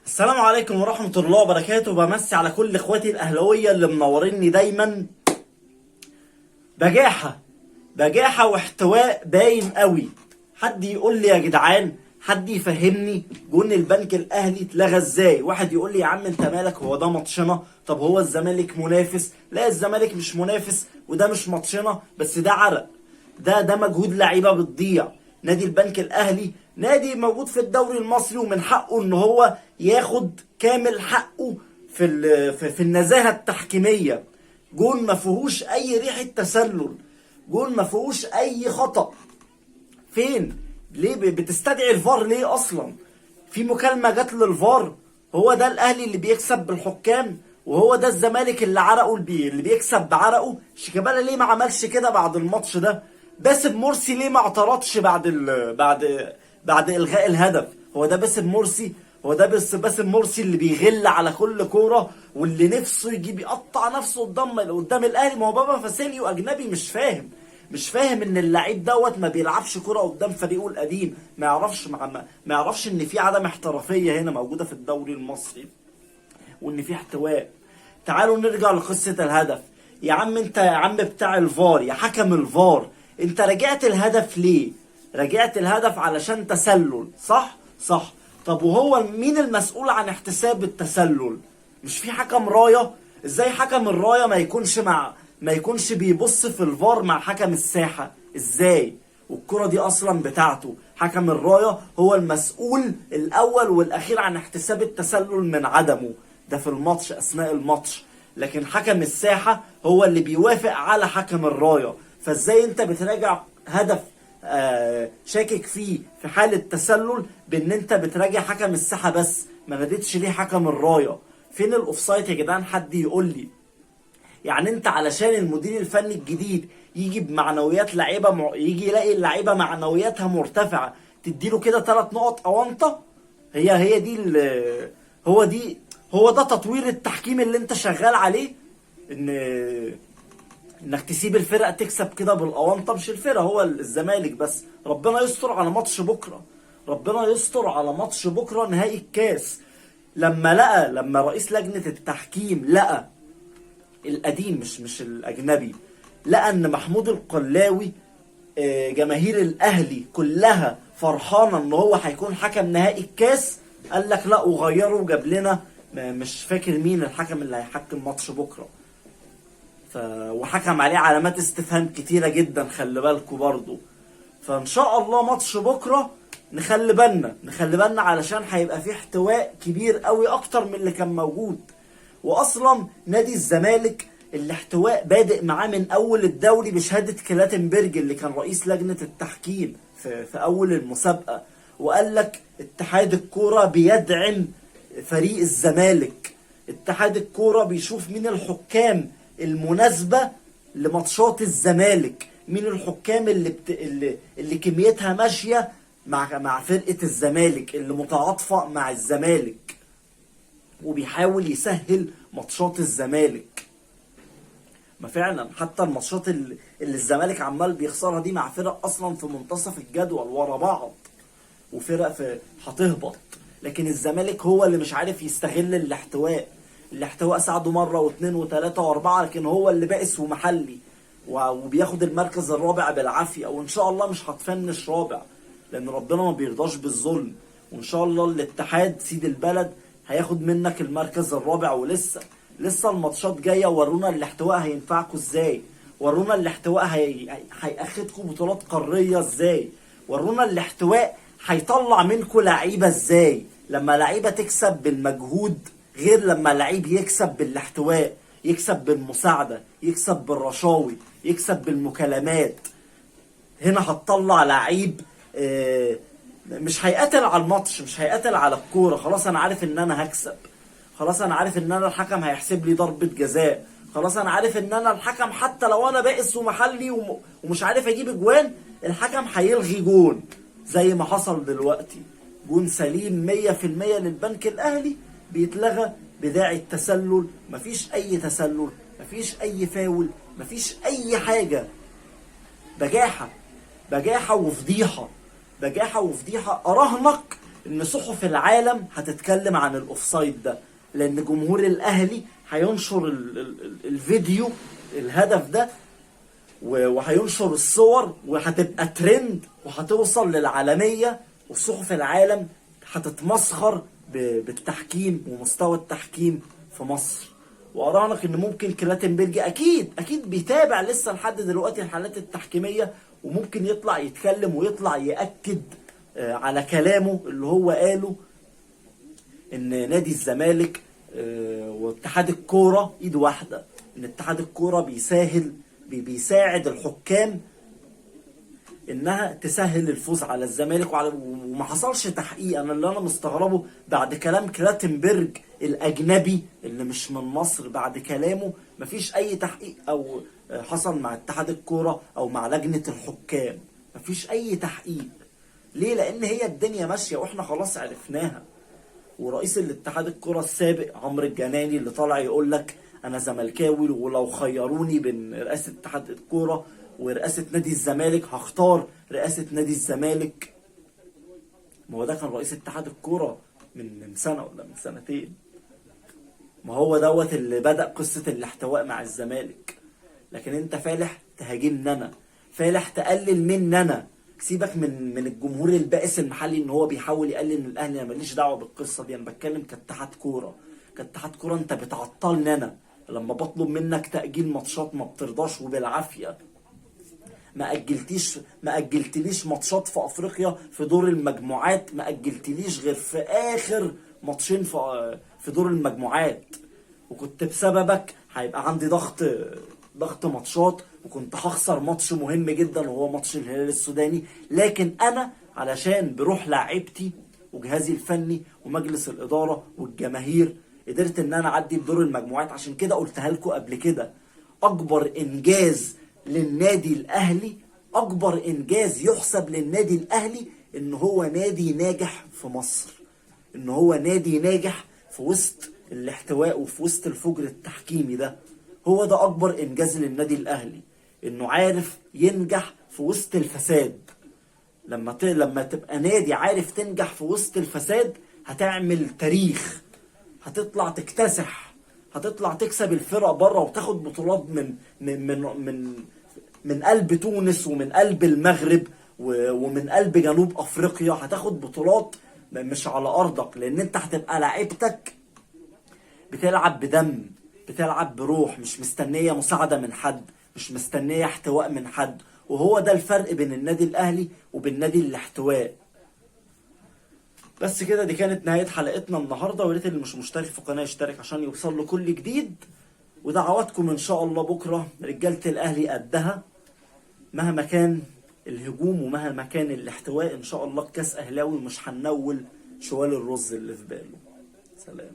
السلام عليكم ورحمة الله وبركاته. بمسي على كل اخواتي الاهلاوية اللي منوريني دايما. بجاحة بجاحة واحتواء باين قوي. حد يقول لي يا جدعان، حد يفهمني جون البنك الاهلي اتلغى ازاي؟ واحد يقول لي يا عم انت مالك، هو ده ماتشنا؟ طب هو الزمالك منافس؟ لا الزمالك مش منافس وده مش ماتشنا، بس ده عرق، ده مجهود لعيبه بتضيع. نادي البنك الاهلي نادي موجود في الدوري المصري ومن حقه ان هو ياخد كامل حقه في النزاهه التحكيميه. جون ما فيهوش اي ريحه تسلل، جون ما فيهوش اي خطأ. فين؟ ليه بتستدعي الفار ليه اصلا؟ في مكالمه جت للفار؟ هو ده الاهلي اللي بيكسب بالحكام؟ وهو ده الزمالك اللي عرقه اللي بيكسب بعرقه؟ شيكابالا ليه ما عملش كده بعد الماتش ده؟ باسم مرسي ليه ما اعترضش بعد الغاء الهدف؟ هو ده باسم مرسي؟ هو ده بس باسم مرسي اللي بيغل على كل كوره واللي نفسه يجيب يقطع نفسه قدام الاهلي؟ ما هو بابا فاسيليو اجنبي، مش فاهم ان اللعيب دوت ما بيلعبش كرة قدام فريقه القديم، ما يعرفش ان في عدم احترافية هنا موجودة في الدوري المصري وان في احتواء. تعالوا نرجع لقصة الهدف. يا عم انت يا عم بتاع الفار، يا حكم الفار، انت رجعت الهدف ليه؟ رجعت الهدف علشان تسلل، صح؟ صح. طب وهو مين المسؤول عن احتساب التسلل؟ مش في حكم راية؟ ازاي حكم الراية ما يكونش بيبص في الفار مع حكم الساحة؟ ازاي؟ والكرة دي اصلا بتاعته. حكم الراية هو المسؤول الاول والاخير عن احتساب التسلل من عدمه، ده في الماتش اثناء الماتش. لكن حكم الساحة هو اللي بيوافق على حكم الراية. فازاي انت بتراجع هدف شاكك فيه في حالة تسلل بان انت بتراجع حكم الساحة بس؟ ما ناديتش ليه حكم الراية؟ فين الاوفسايد يا جدعان؟ حد يقول لي. يعني انت علشان المدير الفني الجديد يجي بمعنويات لعيبه يجي يلاقي اللعيبه معنوياتها مرتفعه تديله كده 3 نقط اونطه؟ هي دي هو ده تطوير التحكيم اللي انت شغال عليه؟ انك تسيب الفرق تكسب كده بالاونطه؟ مش الفرق، هو الزمالك بس. ربنا يستر على ماتش بكره، ربنا يستر على ماتش بكره نهائي الكاس. لما رئيس لجنه التحكيم لقى القديم مش الاجنبي، لقى ان محمود القلاوي جماهير الاهلي كلها فرحانه ان هو هيكون حكم نهائي الكاس، قال لك لا وغيره وجاب لنا مش فاكر مين الحكم اللي هيحكم ماتش بكره. وحكم عليه علامات استفهام كتيره جدا، خلي بالكوا برضو. فان شاء الله ماتش بكره نخلي بالنا علشان هيبقى فيه احتواء كبير قوي اكتر من اللي كان موجود. واصلا نادي الزمالك الاحتواء بادئ معاه من اول الدوري بشهاده كلاتنبرج اللي كان رئيس لجنه التحكيم في اول المسابقه، وقال لك اتحاد الكوره بيدعم فريق الزمالك، اتحاد الكوره بيشوف مين الحكام المناسبه لماتشات الزمالك، مين الحكام اللي كميتها ماشيه مع فرقه الزمالك، اللي متعاطفه مع الزمالك وبيحاول يسهل ماتشات الزمالك. ما فعلا حتى الماتشات اللي الزمالك عمال بيخسرها دي مع فرق اصلا في منتصف الجدول ورا بعض، وفرق هتهبط، لكن الزمالك هو اللي مش عارف يستغل الاحتواء ساعده مره واثنين وثلاثه واربعه، لكن هو اللي بائس ومحلي وبياخد المركز الرابع بالعافيه. وان شاء الله مش هتفنش رابع لان ربنا ما بيرضاش بالظلم، وان شاء الله الاتحاد سيد البلد هياخد منك المركز الرابع. ولسه الماتشات جايه، ورونا الاحتواء هينفعكوا ازاي، ورونا الاحتواء هياخدكوا بطولات قاريه ازاي، ورونا الاحتواء هيطلع منكوا لعيبه ازاي. لما لعيبه تكسب بالمجهود غير لما لعيب يكسب بالاحتواء، يكسب بالمساعده، يكسب بالرشاوي، يكسب بالمكالمات. هنا هتطلع لعيب مش هيقاتل على الماتش، مش هيقاتل على الكوره. خلاص انا عارف ان انا هكسب، خلاص انا عارف ان انا الحكم هيحسب لي ضربه جزاء، خلاص انا عارف ان انا الحكم حتى لو انا بائس ومحلي ومش عارف اجيب اجوان، الحكم هيلغي جون زي ما حصل دلوقتي. جون سليم 100% للبنك الاهلي بيتلغى بداعي التسلل. مفيش اي تسلل، مفيش اي فاول، مفيش اي حاجه. بجاحه وفضيحه، اراهنك ان صحف العالم هتتكلم عن الاوفسايد ده، لان جمهور الاهلي هينشر الفيديو الهدف ده، وهينشر الصور، وهتبقى ترند وهتوصل للعالمية، وصحف العالم هتتمسخر بالتحكيم ومستوى التحكيم في مصر. واراهنك ان ممكن كلاتنبرج اكيد بيتابع لسه لحد دلوقتي الحالات التحكيمية، وممكن يطلع يتكلم ويطلع يأكد على كلامه اللي هو قاله، ان نادي الزمالك واتحاد الكورة ايد واحدة، ان اتحاد الكورة بيساعد الحكام انها تسهل الفوز على الزمالك، وما حصلش تحقيق. اللي انا مستغربه بعد كلام كلاتنبرج الاجنبي اللي مش من مصر، بعد كلامه مفيش اي تحقيق او حصل مع اتحاد الكورة او مع لجنة الحكام، مفيش اي تحقيق. ليه؟ لان هي الدنيا ماشية واحنا خلاص عرفناها. ورئيس الاتحاد الكرة السابق عمرو الجناني اللي طالع يقول لك انا زملكاوي، ولو خيروني بين رئاسة اتحاد الكرة ورئاسة نادي الزمالك هختار رئاسة نادي الزمالك. ما هو ده كان رئيس اتحاد الكرة من سنة ولا من سنتين. ما هو دوت اللي بدأ قصة الاحتواء مع الزمالك. لكن انت فالح تهاجمني انا، فالح تقلل مني انا. سيبك من الجمهور البائس المحلي ان هو بيحاول يقلل من الاهلي، انا ماليش دعوه بالقصه دي. انا بتكلم كاتحاد كوره. كاتحاد كوره انت بتعطلني انا لما بطلب منك تاجيل ماتشات ما بترضاش، وبالعافيه. ما اجلتليش ماتشات في افريقيا في دور المجموعات، ما اجلتليش غير في اخر ماتشين في دور المجموعات، وكنت بسببك هيبقى عندي ضغط ماتشات، وكنت هخسر ماتش مهم جدا وهو ماتش الهلال السوداني. لكن انا علشان بروح لاعيبتي وجهازي الفني ومجلس الاداره والجماهير قدرت ان انا اعدي بدور المجموعات. عشان كده قلتها لكم قبل كده، اكبر انجاز للنادي الاهلي، اكبر انجاز يحسب للنادي الاهلي ان هو نادي ناجح في مصر، ان هو نادي ناجح في وسط الاحتواء وفي وسط الفجر التحكيمي ده. هو ده اكبر انجاز للنادي الاهلي، انه عارف ينجح في وسط الفساد. لما تبقى نادي عارف تنجح في وسط الفساد هتعمل تاريخ، هتطلع تكتسح، هتطلع تكسب الفرق بره وتاخد بطولات من قلب تونس ومن قلب المغرب ومن قلب جنوب افريقيا. هتاخد بطولات مش على ارضك، لان انت هتبقى لعيبتك بتلعب بدم، بتلعب بروح، مش مستنيه مساعده من حد، مش مستنيه احتواء من حد. وهو ده الفرق بين النادي الاهلي وبين نادي الاحتواء. بس كده، دي كانت نهايه حلقتنا النهارده. ويا ريت اللي مش مشترك في القناه يشترك عشان يوصل له كل جديد. ودعواتكم ان شاء الله بكره رجاله الاهلي قدها، مهما كان الهجوم ومهما كان الاحتواء. ان شاء الله الكاس اهلاوي، ومش هننول شوال الرز اللي في باله. سلام.